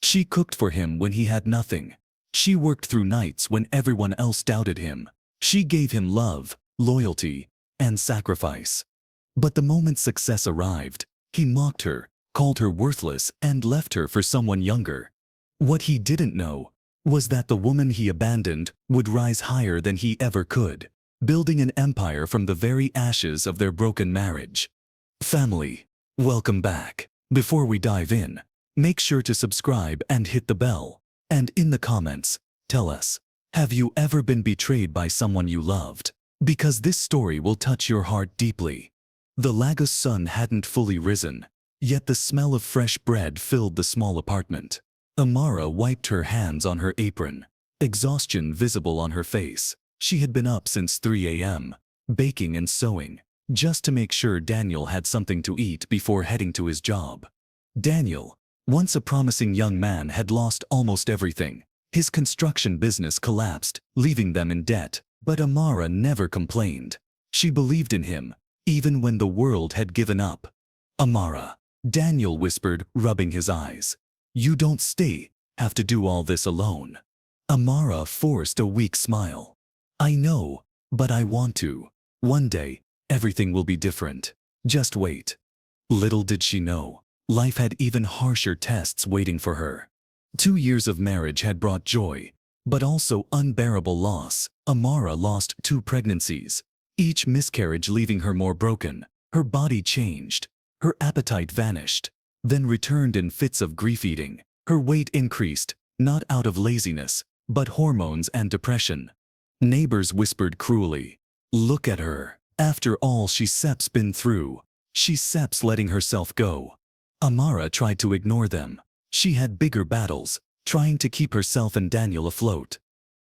She cooked for him when he had nothing. She worked through nights when everyone else doubted him. She gave him love, loyalty, and sacrifice. But the moment success arrived, he mocked her, called her worthless, and left her for someone younger. What he didn't know was that the woman he abandoned would rise higher than he ever could, building an empire from the very ashes of their broken marriage. Family, welcome back. Before we dive in, make sure to subscribe and hit the bell. And in the comments, tell us, have you ever been betrayed by someone you loved? Because this story will touch your heart deeply. The Lagos sun hadn't fully risen, yet the smell of fresh bread filled the small apartment. Amara wiped her hands on her apron, exhaustion visible on her face. She had been up since 3 a.m., baking and sewing, just to make sure Daniel had something to eat before heading to his job. Daniel, once a promising young man, had lost almost everything. His construction business collapsed, leaving them in debt, but Amara never complained. She believed in him, even when the world had given up. Amara, Daniel whispered, rubbing his eyes. You don't have to do all this alone. Amara forced a weak smile. I know, but I want to. One day, everything will be different. Just wait. Little did she know, life had even harsher tests waiting for her. 2 years of marriage had brought joy, but also unbearable loss. Amara lost 2 pregnancies, each miscarriage leaving her more broken. Her body changed. Her appetite vanished, then returned in fits of grief-eating. Her weight increased, not out of laziness, but hormones and depression. Neighbors whispered cruelly, "Look at her. After all she's been through, she's letting herself go." Amara tried to ignore them. She had bigger battles, trying to keep herself and Daniel afloat.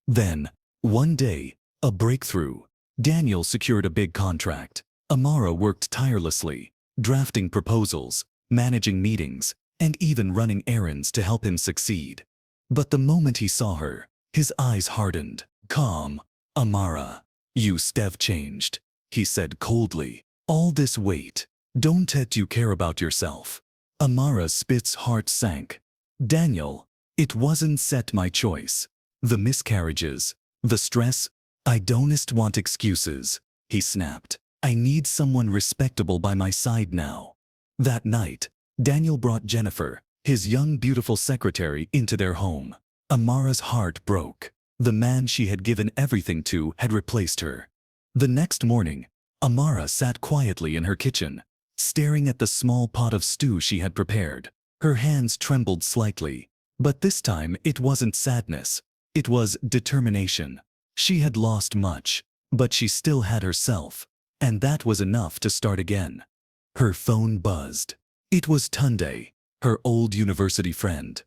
Then, one day, a breakthrough. Daniel secured a big contract. Amara worked tirelessly, drafting proposals, managing meetings, and even running errands to help him succeed. But the moment he saw her, his eyes hardened. "Calm, Amara. You've changed," he said coldly. "All this weight. Don't you care about yourself?" Amara's Spit's heart sank. "Daniel, it wasn't my choice. The miscarriages, the stress, I don't want excuses," he snapped. "I need someone respectable by my side now." That night, Daniel brought Jennifer, his young beautiful secretary, into their home. Amara's heart broke. The man she had given everything to had replaced her. The next morning, Amara sat quietly in her kitchen, staring at the small pot of stew she had prepared. Her hands trembled slightly, but this time it wasn't sadness. It was determination. She had lost much, but she still had herself, and that was enough to start again. Her phone buzzed. It was Tunde, her old university friend.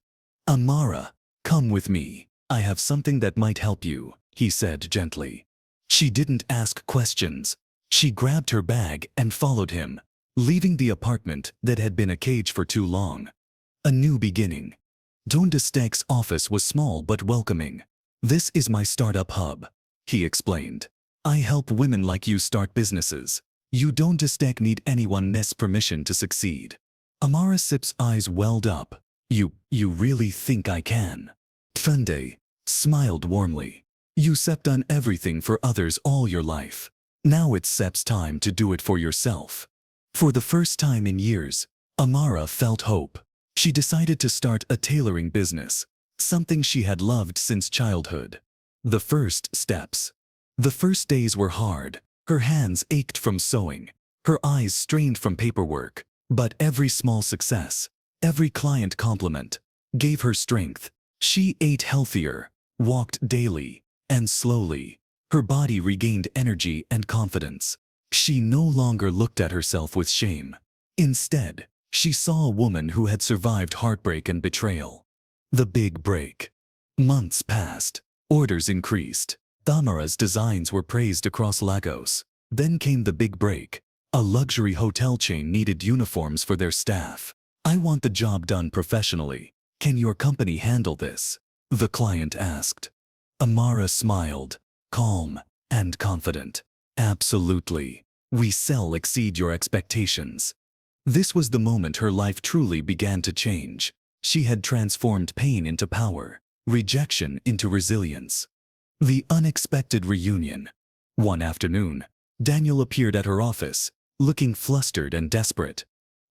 "Amara, come with me. I have something that might help you," he said gently. She didn't ask questions. She grabbed her bag and followed him, leaving the apartment that had been a cage for too long. A new beginning. Tunde's office was small but welcoming. "This is my startup hub," he explained. "I help women like you start businesses. You don't need anyone's permission to succeed." Amara's eyes welled up. You really think I can?" Tunde smiled warmly. "You've done everything for others all your life. Now it's time to do it for yourself." For the first time in years, Amara felt hope. She decided to start a tailoring business, something she had loved since childhood. The first steps. The first days were hard. Her hands ached from sewing, her eyes strained from paperwork, but every small success, every client compliment, gave her strength. She ate healthier, walked daily, and slowly, her body regained energy and confidence. She no longer looked at herself with shame. Instead, she saw a woman who had survived heartbreak and betrayal. The big break. Months passed. Orders increased. Amara's designs were praised across Lagos. Then came the big break. A luxury hotel chain needed uniforms for their staff. "I want the job done professionally. Can your company handle this?" the client asked. Amara smiled, calm and confident. "Absolutely. We exceed your expectations." This was the moment her life truly began to change. She had transformed pain into power, rejection into resilience. The unexpected reunion. One afternoon, Daniel appeared at her office, looking flustered and desperate.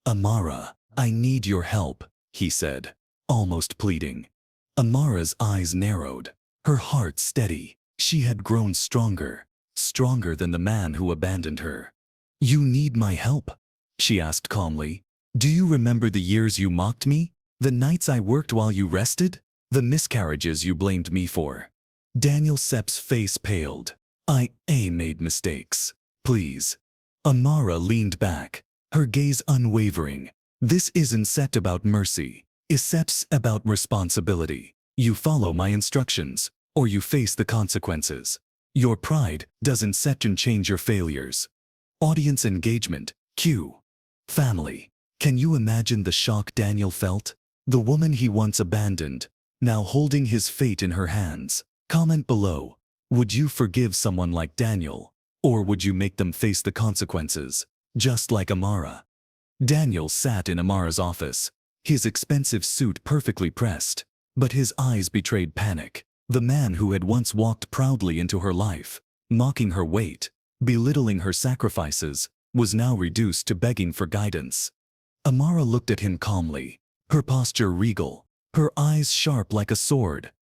"Amara, I need your help," he said, almost pleading. Amara's eyes narrowed, her heart steady. She had grown stronger, stronger than the man who abandoned her. "You need my help?" she asked calmly. "Do you remember the years you mocked me? The nights I worked while you rested? The miscarriages you blamed me for?" Daniel Sepp's face paled. I made mistakes. Please." Amara leaned back, her gaze unwavering. "This isn't set about mercy. It's about responsibility. You follow my instructions, or you face the consequences. Your pride doesn't set and change your failures." Audience engagement, Q. Family. Can you imagine the shock Daniel felt? The woman he once abandoned, now holding his fate in her hands. Comment below. Would you forgive someone like Daniel? Or would you make them face the consequences, just like Amara? Daniel sat in Amara's office, his expensive suit perfectly pressed, but his eyes betrayed panic. The man who had once walked proudly into her life, mocking her weight, belittling her sacrifices, was now reduced to begging for guidance. Amara looked at him calmly, her posture regal, her eyes sharp like a sword.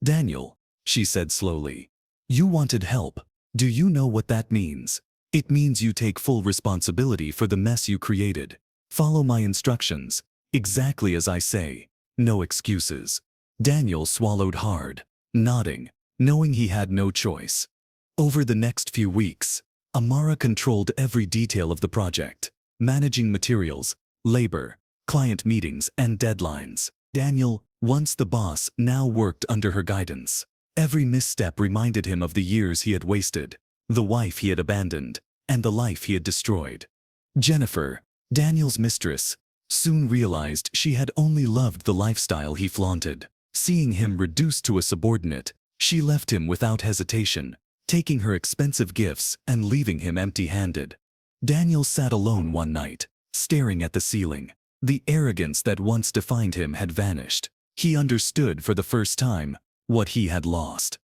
"Daniel," she said slowly, "you wanted help. Do you know what that means? It means you take full responsibility for the mess you created. Follow my instructions, exactly as I say. No excuses." Daniel swallowed hard, nodding, knowing he had no choice. Over the next few weeks, Amara controlled every detail of the project, managing materials, labor, client meetings, and deadlines. Daniel, once the boss, now worked under her guidance. Every misstep reminded him of the years he had wasted, the wife he had abandoned, and the life he had destroyed. Jennifer, Daniel's mistress, soon realized she had only loved the lifestyle he flaunted. Seeing him reduced to a subordinate, she left him without hesitation, taking her expensive gifts and leaving him empty-handed. Daniel sat alone one night, staring at the ceiling. The arrogance that once defined him had vanished. He understood for the first time what he had lost.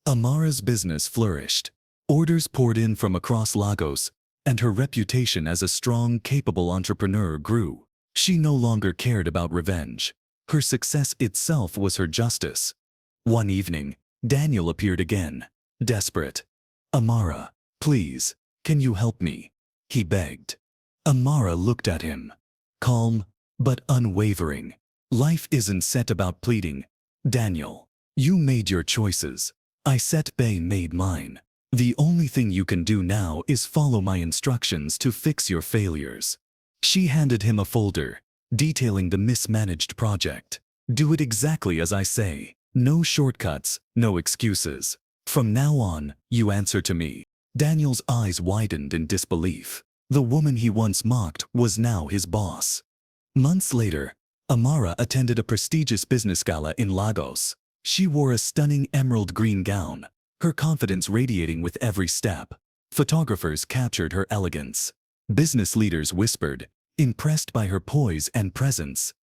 Amara's business flourished. Orders poured in from across Lagos, and her reputation as a strong, capable entrepreneur grew. She no longer cared about revenge. Her success itself was her justice. One evening, Daniel appeared again, desperate. "Amara, please, can you help me?" he begged. Amara looked at him, calm but unwavering. "Life isn't set about pleading, Daniel. You made your choices. Made mine. The only thing you can do now is follow my instructions to fix your failures." She handed him a folder, detailing the mismanaged project. "Do it exactly as I say. No shortcuts, no excuses. From now on, you answer to me." Daniel's eyes widened in disbelief. The woman he once mocked was now his boss. Months later, Amara attended a prestigious business gala in Lagos. She wore a stunning emerald green gown, her confidence radiating with every step. Photographers captured her elegance. Business leaders whispered, impressed by her poise and presence.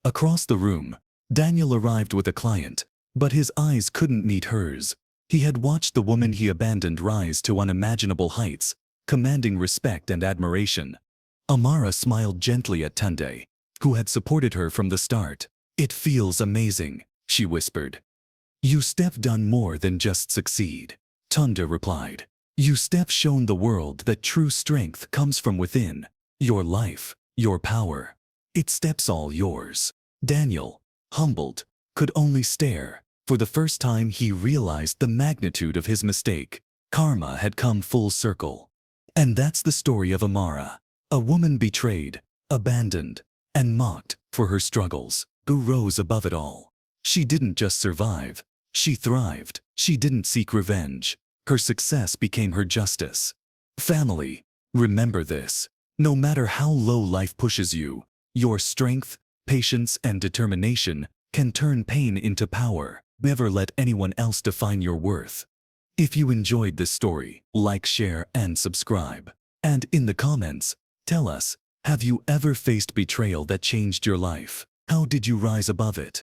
Across the room, Daniel arrived with a client, but his eyes couldn't meet hers. He had watched the woman he abandoned rise to unimaginable heights, commanding respect and admiration. Amara smiled gently at Tunde, who had supported her from the start. "It feels amazing," she whispered. "You Steph done more than just succeed," Tunde replied. "You Steph shown the world that true strength comes from within. Your life, your power. It Steph's all yours." Daniel, humbled, could only stare. For the first time he realized the magnitude of his mistake. Karma had come full circle. And that's the story of Amara, a woman betrayed, abandoned, and mocked for her struggles, who rose above it all. She didn't just survive, she thrived. She didn't seek revenge. Her success became her justice. Family, remember this. No matter how low life pushes you, your strength, patience, and determination can turn pain into power. Never let anyone else define your worth. If you enjoyed this story, like, share, and subscribe. And in the comments, tell us, have you ever faced betrayal that changed your life? How did you rise above it?